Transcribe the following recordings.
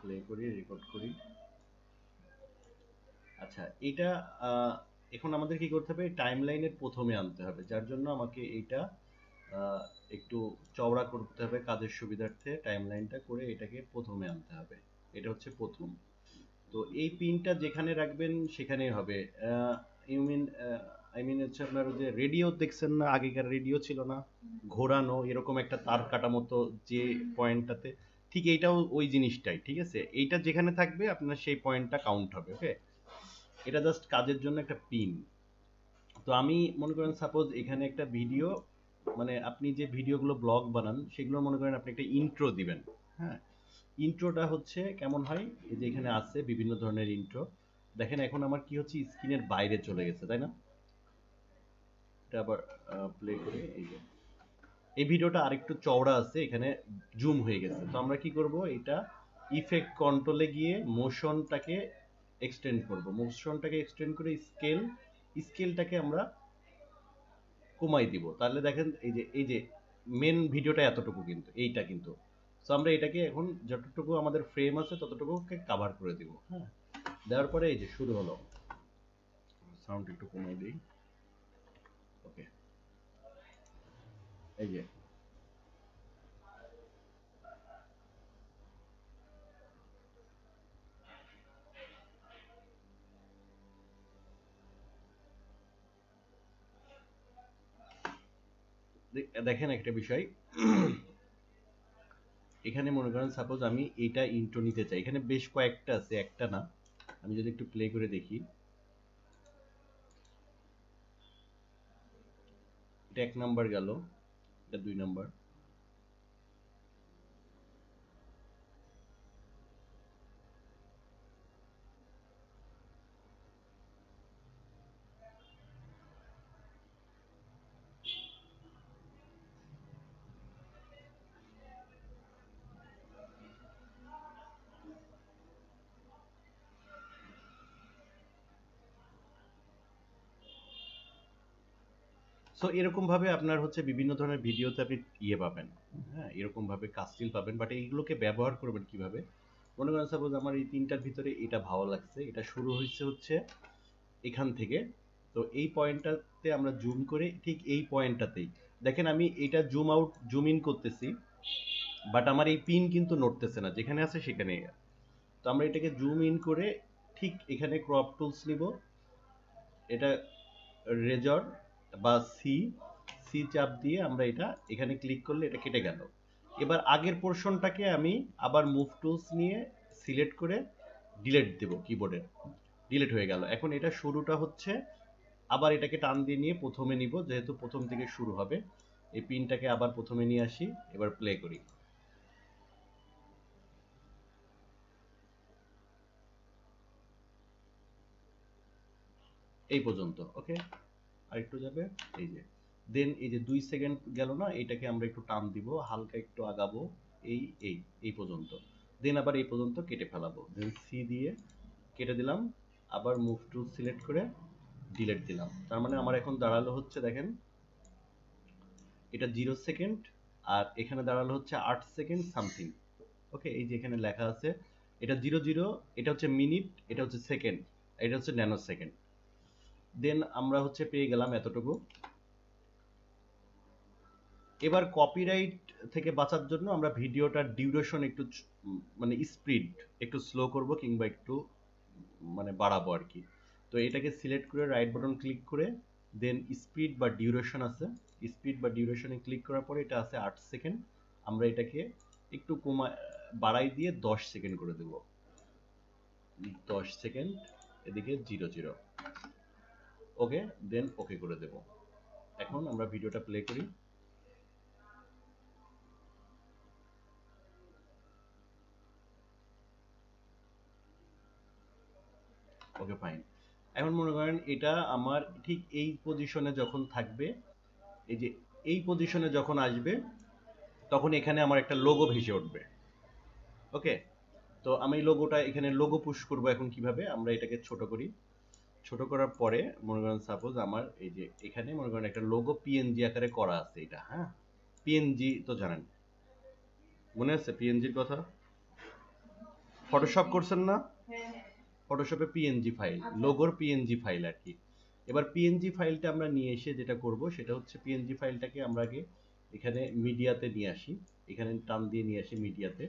Play করি, record করি। আচ্ছা, এটা এখন আমাদের কি করতে হবে, টাইমলাইনের প্রথমে আনতে হবে, যার জন্য আমাকে এইটা একটু চওড়া করতে হবে কাজের সুবিধার্থে। টাইমলাইনটা করে এটাকে প্রথমে আনতে হবে, এটা হচ্ছে প্রথম। তো এই পিনটা যেখানে রাখবেন সেখানেই হবে। ইউ মিন আই মিন হচ্ছে আপনার ওই যে রেডিও দেখছেন না, আগেকার রেডিও ছিল না ঘোরানো এরকম একটা তার কাটা মতো যে পয়েন্টটাতে, ঠিক এইটাও ওই জিনিসটাই, ঠিক আছে? এইটা যেখানে থাকবে আপনার সেই পয়েন্টটা কাউন্ট হবে। ওকে, এটা জাস্ট কাজের জন্য একটা পিন। তো আমি মনে করেন সাপোজ এখানে একটা ভিডিও, মানে আপনি যে ভিডিওগুলো ব্লগ বানান সেগুলো মনে করেন আপনি একটা ইন্ট্রো দিবেন। হ্যাঁ, ইন্ট্রোটা হচ্ছে কেমন হয়, এই যে এখানে আছে বিভিন্ন ধরনের ইন্ট্রো। দেখেন এখন আমার কি হচ্ছে, স্ক্রিনের বাইরে চলে গেছে, তাই না? এটা আবার প্লে করে, এই যে এই ভিডিওটা আরেকটু চওড়া আছে, এখানে জুম হয়ে গেছে। তো আমরা কি করব, এটা ইফেক্ট কন্ট্রোলে গিয়ে মোশনটাকে এক্সটেন্ড করব। মোশনটাকে এক্সটেন্ড করে স্কেলটাকে আমরা কমাই দিব। তাহলে দেখেন এই যে মেন ভিডিওটা এতটুকু, কিন্তু এইটা কিন্তু, সো আমরা এটাকে এখন যতটুকু আমাদের ফ্রেম আছে ততটুকুকে কভার করে দিব। হ্যাঁ, দেওয়ার পরে এই যে শুরু হলো। সাউন্ড একটু কমাই দিই। ওকে, এই যে দেখেন একটা বিষয়, এখানে মনে করেন সাপোজ আমি এটা ইন্ট্রো নিতে চাই, এখানে বেশ কয়েকটা আছে, একটা না। আমি যদি একটু প্লে করে দেখি, এটা 1 নাম্বার গেল, এটা 2 নাম্বার। সো এরকম ভাবে আপনার হচ্ছে বিভিন্ন ধরনের ভিডিওতে আপনি ইয়ে পাবেন। হ্যাঁ, এরকম ভাবে কাস্টিল পাবেন, বাট এইগুলোকে ব্যবহার করবেন কিভাবে? মনে করেন সাপোজ আমার এই তিনটার ভিতরে এটা ভালো লাগছে, এটা শুরু হয়েছে হচ্ছে এখান থেকে। তো এই পয়েন্টটাতে আমরা জুম করে ঠিক এই পয়েন্টটাতেই দেখেন আমি এটা জুম আউট জুম ইন করতেছি, বাট আমার এই পিন কিন্তু নড়তেছে না, যেখানে আছে সেখানে। তো আমরা এটাকে জুম ইন করে ঠিক এখানে ক্রপ টুলস নিব, এটা রেজর বা সি সি চাপ দিয়ে আমরা এটা এখানে ক্লিক করলে এটা কেটে গেল। এবার আগের পোর্শনটাকে আমি আবার মুভ টুলস নিয়ে সিলেক্ট করে ডিলেট দেব কিবোর্ডে, ডিলেট হয়ে গেল। এখন এটা শুরুটা হচ্ছে, আবার এটাকে টান দিয়ে নিয়ে প্রথমে নিব, যেহেতু প্রথম থেকে শুরু হবে। এই পিনটাকে আবার প্রথমে নিয়ে আসি, এবার প্লে করি, এই পর্যন্ত। ওকে, আরেকটু যাবে, এই যে দেন এই যে 2 সেকেন্ড গেল না, এটাকে আমরা একটু টান দিব, হালকা একটু আগাবো, এই এই এই পর্যন্ত। দেন আবার এই পর্যন্ত কেটে ফেলাবো, দেন সি দিয়ে কেটে দিলাম, আবার মুভ টু সিলেক্ট করে ডিলেট দিলাম। তার মানে আমার এখন দাঁড়ালো হচ্ছে, দেখেন এটা 0 সেকেন্ড, আর এখানে দাঁড়ালো হচ্ছে 8 সেকেন্ড সামথিং। ওকে, এই যে এখানে লেখা আছে এটা 00, এটা হচ্ছে মিনিট, এটা হচ্ছে সেকেন্ড, এটা হচ্ছে ন্যানো সেকেন্ড। দেন আমরা হচ্ছে পেয়ে গেলাম এতটুকু। এবার কপিরাইট থেকে বাঁচার জন্য আমরা ভিডিওটার ডিউরেশন একটু মানে স্পিড একটু স্লো করব, কিংবা একটু মানে বাড়াবো আর কি। তো এটাকে সিলেক্ট করে রাইট বাটন ক্লিক করে দেন স্পিড বা ডিউরেশন আছে, স্পিড বা ডিউরেশনে ক্লিক করার পরে এটা আছে 8 সেকেন্ড, আমরা এটাকে একটু বাড়াই দিয়ে 10 সেকেন্ড করে দেব, 10 সেকেন্ড, এদিকে 00। ওকে, দেন ওকে করে দেব। এখন আমরা ভিডিওটা প্লে করি। ওকে, ফাইন। এখন মনে করেন এটা আমার ঠিক এই পজিশনে যখন থাকবে, এই যে এই পজিশনে যখন আসবে, তখন এখানে আমার একটা লোগো ভেসে উঠবে। ওকে, তো আমি লোগোটা এখানে লোগো পুশ করব। এখন কিভাবে, আমরা এটাকে ছোট করি, ছোট করার পরে মনে করেন সাপোজ আমার এই যে এখানে মনে করেন একটা লোগো পিএনজি আকারে করা আছে, এটা হ্যাঁ, পিএনজি তো জানেন, মনে আছে পিএনজির কথা? ফটোশপ করছেন না? ফটোশপে পিএনজি ফাইল, লোগোর পিএনজি ফাইল আর কি। এবার পিএনজি ফাইলটা আমরা নিয়ে এসে যেটা করব সেটা হচ্ছে পিএনজি ফাইলটাকে আমরা আগে এখানে মিডিয়াতে নিয়ে আসি, এখানে টান দিয়ে নিয়ে আসি মিডিয়াতে।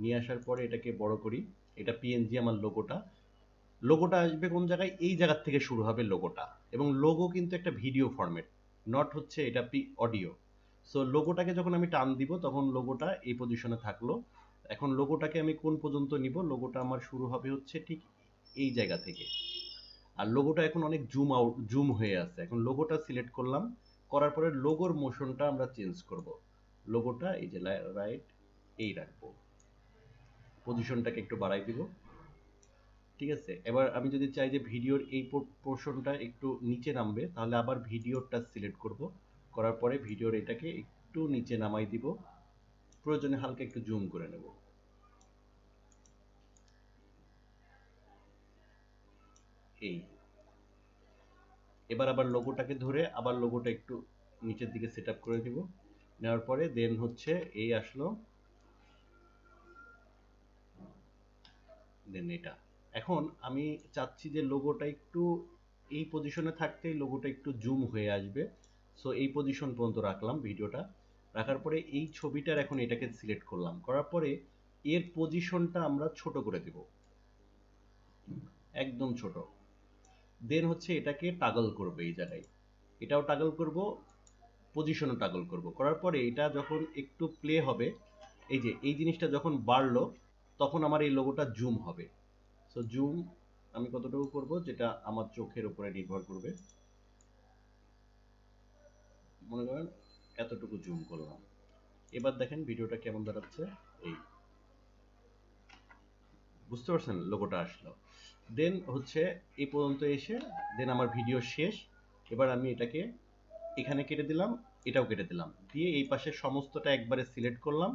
নিয়ে আসার পরে এটাকে বড় করি। এটা পিএনজি আমার লোগোটা। লোগোটা আসবে কোন জায়গায়? এই জায়গার থেকে শুরু হবে লোগোটা। এবং লোগো কিন্তু একটা ভিডিও ফরম্যাট, নট হচ্ছে এটা অডিও। সো লোগোটাকে যখন আমি টান দিব তখন লোগোটা এই পজিশনে থাকলো। এখন লোগোটাকে আমি কোন পর্যন্ত নিব? লোগোটা আমার শুরু হবে হচ্ছে ঠিক এই জায়গা থেকে। আর লোগোটা এখন অনেক জুম হয়ে আছে। এখন লোগোটা সিলেক্ট করলাম, করার পরে লোগোর মোশনটা আমরা চেঞ্জ করব। লোগোটা এই যে রাইট এই রাখবো, পজিশনটাকে একটু বাড়াই দিব। ঠিক আছে, এবার আমি যদি চাই যে ভিডিওর এই পোর্শনটা একটু নিচে নামবে, তাহলে আবার ভিডিওটা সিলেক্ট করব। করার পরে ভিডিওর এটাকে একটু নিচে নামাই দিব, প্রয়োজনে হালকা একটু জুম করে নেব। এই এবার আবার লোগোটাকে ধরে আবার লোগোটা একটু নিচের দিকে সেট আপ করে দিব। নেওয়ার পরে দেন হচ্ছে এই আসলো, দেন এটা। এখন আমি চাচ্ছি যে লোগোটা একটু এই পজিশনে থাকতেই লোগোটা একটু জুম হয়ে আসবে। সো এই পজিশন পর্যন্ত রাখলাম ভিডিওটা। রাখার পরে এই ছবিটার এখন এটাকে সিলেক্ট করলাম, করার পরে এর পজিশনটা আমরা ছোট করে দেব, একদম ছোট। দেন হচ্ছে এটাকে টাগল করব এই জায়গায়, এটাও টাগল করব, পজিশনও টাগল করব। করার পরে এটা যখন একটু প্লে হবে, এই যে এই জিনিসটা যখন বাড়লো তখন আমার এই লোগোটা জুম হবে। সো জুম আমি কতটুকু করব যেটা আমার চোখের উপরে নির্ভর করবে। মনে করেন এতটুকু জুম করলাম। এবার দেখেন ভিডিওটা কেমন দাঁড়াচ্ছে। এই বুঝতে পারছেন লোগোটা আসলো। দেন হচ্ছে এই পর্যন্ত এসে দেন আমার ভিডিও শেষ। এবার আমি এটাকে এখানে কেটে দিলাম, এটাও কেটে দিলাম, দিয়ে এই পাশে সমস্তটা একবারে সিলেক্ট করলাম,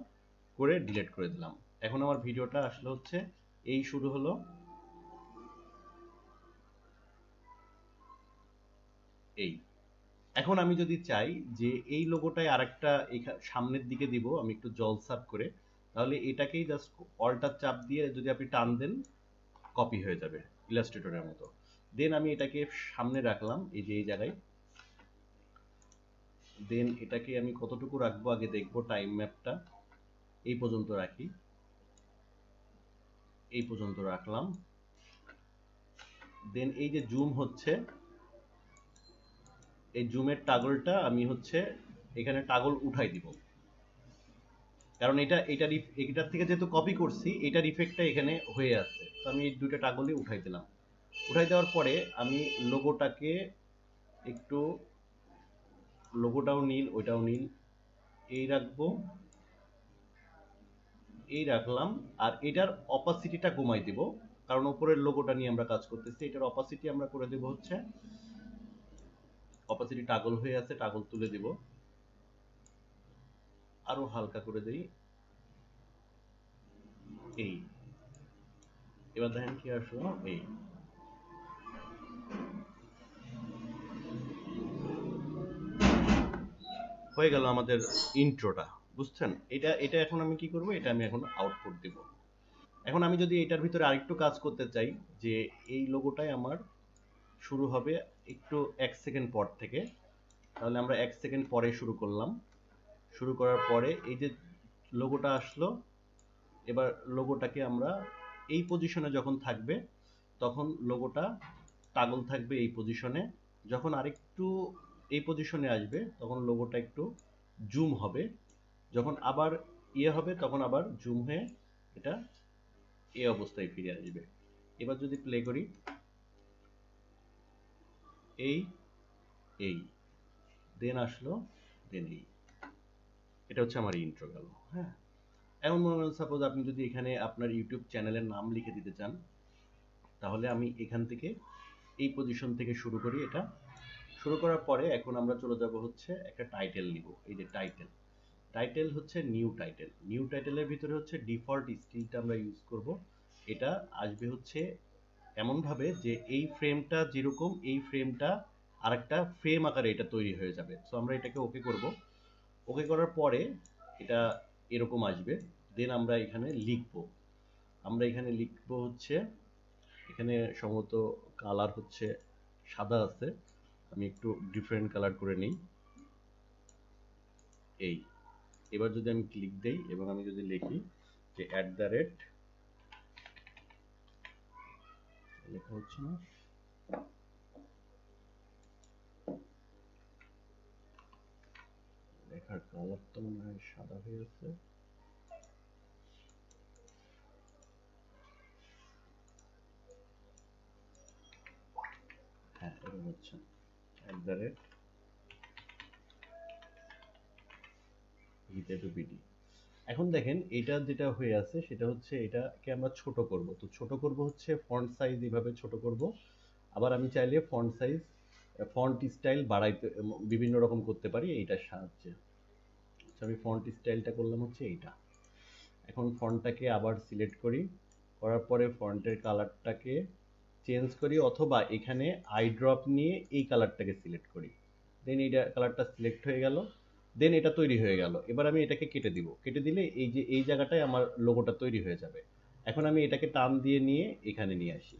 করে ডিলিট করে দিলাম। এখন আমার ভিডিওটা আসলে হচ্ছে এই শুরু হলো, এই। এখন আমি যদি চাই যে এই লোগোটায় আরেকটা সামনের দিকে দিব, আমি একটু জল সাপ করে, তাহলে এটাকেই জাস্ট অল্টার চাপ দিয়ে যদি আপনি টান দেন কপি হয়ে যাবে ইলাস্ট্রেটরের মতো। দেন আমি এটাকে সামনে রাখলাম এই যে এই জায়গায়। দেন এটাকে আমি কতটুকু রাখবো আগে দেখবো, টাইম ম্যাপটা এই পর্যন্ত রাখি, এই পর্যন্ত রাখলাম। দেন এই যে জুম হচ্ছে, এই জুমের টাগলটা আমি হচ্ছে এখানে টাগল উঠাই দিব, কারণ এটার থেকে যেহেতু কপি করছি এটার ইফেক্টটা এখানে হয়ে আছে। তো আমি এই দুইটা টাগলই উঠাই দিলাম। উঠাই দেওয়ার পরে আমি লোগোটাকে একটু, লোগোটাও নীল ওইটাও নীল, এই রাখবো, এই রাখলাম। আর এটার অপাসিটিটা কমাই দিব, কারণ উপরের লোগোটা নিয়ে আমরা কাজ করতেছি। এটার অপাসিটি আমরা করে দেব হচ্ছে, অপাসিটি টাগল হয়ে আছে, টাগল তুলে দিব, আরো হালকা করে দেই, এই। এবার দেখেন কি আসলো, এই। হয়ে গেল আমাদের ইন্ট্রোটা, বুঝছেন? এটা এটা এখন আমি কি করব, এটা আমি এখন আউটপুট দিব। এখন আমি যদি এটার ভিতরে আরেকটু কাজ করতে চাই, যে এই লোগোটাই আমার শুরু হবে একটু 1 সেকেন্ড পর থেকে, তাহলে আমরা 1 সেকেন্ড পরে শুরু করলাম। শুরু করার পরে এই যে লোগোটা আসলো, এবার লোগোটাকে আমরা এই পজিশনে যখন থাকবে তখন লোগোটা টাগল থাকবে এই পজিশনে। যখন আরেকটু এই পজিশনে আসবে তখন লোগোটা একটু জুম হবে। যখন আবার ইয়ে হবে তখন আবার জুম হয়ে এটা এই অবস্থায় ফিরে আসবে। এবার যদি প্লে করি, এই এই দেন আসলো, দেন এই। এটা হচ্ছে আমার ইন্ট্রো গেল। হ্যাঁ, এমন মনে করেন সাপোজ আপনি যদি এখানে আপনার ইউটিউব চ্যানেলের নাম লিখে দিতে চান, তাহলে আমি এখান থেকে এই পজিশন থেকে শুরু করি। এটা শুরু করার পরে এখন আমরা চলে যাব হচ্ছে একটা টাইটেল নিব। এই যে টাইটেল, টাইটেল হচ্ছে নিউ টাইটেল। নিউ টাইটেলের ভিতরে হচ্ছে ডিফল্ট স্টিলটা আমরা ইউজ করব। এটা আসবে হচ্ছে এমনভাবে যে এই ফ্রেমটা যেরকম, এই ফ্রেমটা আরেকটা ফ্রেম আকারে এটা তৈরি হয়ে যাবে। সো আমরা এটাকে ওকে করব। ওকে করার পরে এটা এরকম আসবে। দেন আমরা এখানে লিখব, আমরা এখানে লিখবো হচ্ছে, এখানে সম্ভবত কালার হচ্ছে সাদা আছে, আমি একটু ডিফারেন্ট কালার করে নিই। এই এবার যদি আমি ক্লিক দেই এবং আমি যদি লিখি যে লেখা হচ্ছে না, লেখার কালার তো মনে হয় সাদা হয়ে আছে। হ্যাঁ, এরকম হচ্ছে @ViiTCSB। এখন দেখেন এটা যেটা হয়ে আছে সেটা হচ্ছে এটাকে আমরা ছোট করব। তো ছোট করব হচ্ছে ফন্ট সাইজ এভাবে ছোট করব। আবার আমি চাইলে ফন্ট সাইজ ফন্ট স্টাইল বাড়াইতে বিভিন্ন রকম করতে পারি এইটার সাহায্যে। আচ্ছা, আমি ফন্ট স্টাইলটা করলাম হচ্ছে এইটা। এখন ফন্টটাকে আবার সিলেক্ট করি, করার পরে ফন্টের কালারটাকে চেঞ্জ করি, অথবা এখানে আই ড্রপ নিয়ে এই কালারটাকে সিলেক্ট করি। দেন এইটা কালারটা সিলেক্ট হয়ে গেল, দেন এটা তৈরি হয়ে গেল। এবার আমি এটাকে কেটে দিব, কেটে দিলে এই যে এই জায়গাটায় আমার লোগোটা তৈরি হয়ে যাবে। এখন আমি এটাকে টান দিয়ে নিয়ে এখানে নিয়ে আসি,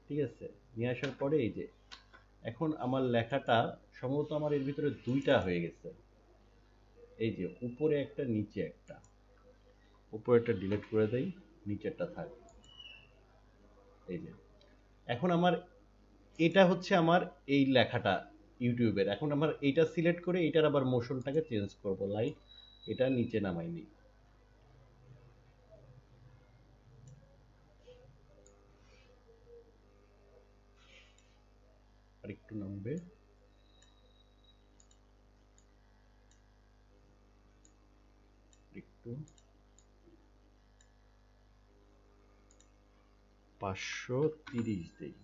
ঠিক আছে? নিয়ে আসার পরে এই যে এখন আমার লেখাটা সম্ভবত আমার এর ভিতরে দুইটা হয়ে গেছে, এই যে উপরে একটা নিচে একটা। উপরেরটা ডিলিট করে দেই, নিচেরটা থাক। এই যে এখন আমার এটা হচ্ছে আমার এই লেখাটা ইউটিউবের। এখন আমার এইটা সিলেক্ট করে এটার আবার মোশনটাকে চেঞ্জ করব, লাইক এটা নিচে নামাই নিই, আর একটু নামবে, একটু 530 দেই।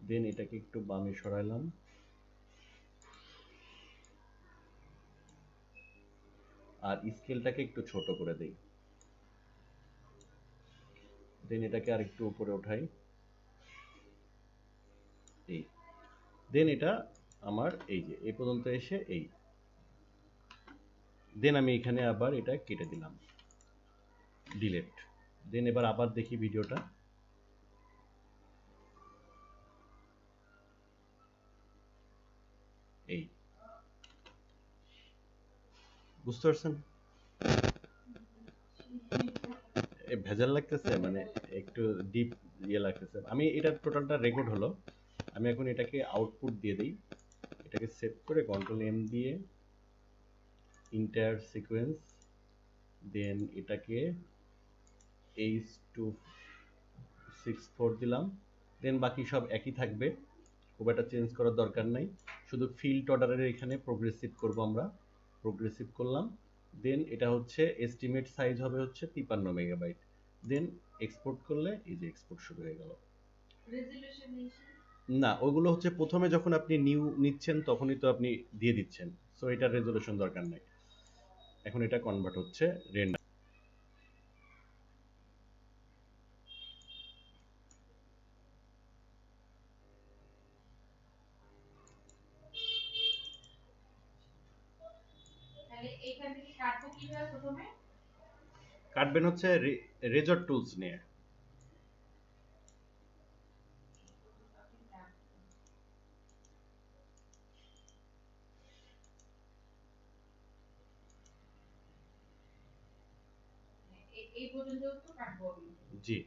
দেন এটাকে একটু বামে সরাইলাম, আর স্কেলটাকে একটু ছোট করে দেই। দেন এটাকে আর একটু উপরে উঠাই, এই। দেন এটা আমার এই যে এই পর্যন্ত এসে এই। দেন আমি এখানে আবার এটা কেটে দিলাম, ডিলেট। দেন এবার আবার দেখি ভিডিওটা। এই বুঝতে পারছেন? ভেজাল লাগতেছে, মানে একটু ডিপ ইয়ে লাগতেছে। আমি এটা টোটালটা রেকর্ড হলো, আমি এখন এটাকে আউটপুট দিয়ে দিই। এটাকে সেভ করে কন্ট্রোল এম দিয়ে ইন্টার সিকোয়েন্স, দেন এটাকে H264 দিলাম। দেন বাকি সব একই থাকবে, খুব একটা চেঞ্জ করার দরকার নাই। শুধু ফিল্ড অর্ডারের এখানে প্রোগ্রেসিভ করব আমরা, প্রোগ্রেসিভ করলাম। দেন এটা হচ্ছে এস্টিমেট সাইজ হবে হচ্ছে 53 মেগাবাইট। দেন এক্সপোর্ট করলে এই যে এক্সপোর্ট শুরু হয়ে গেল। না, ওগুলো হচ্ছে প্রথমে যখন আপনি নিউ নিচ্ছেন তখনই তো আপনি দিয়ে দিচ্ছেন, সো এটার রেজলিউশন দরকার নাই। এখন এটা কনভার্ট হচ্ছে রেন্ডার। কাটবেন হচ্ছে রেজর টুলস নিয়ে। জি।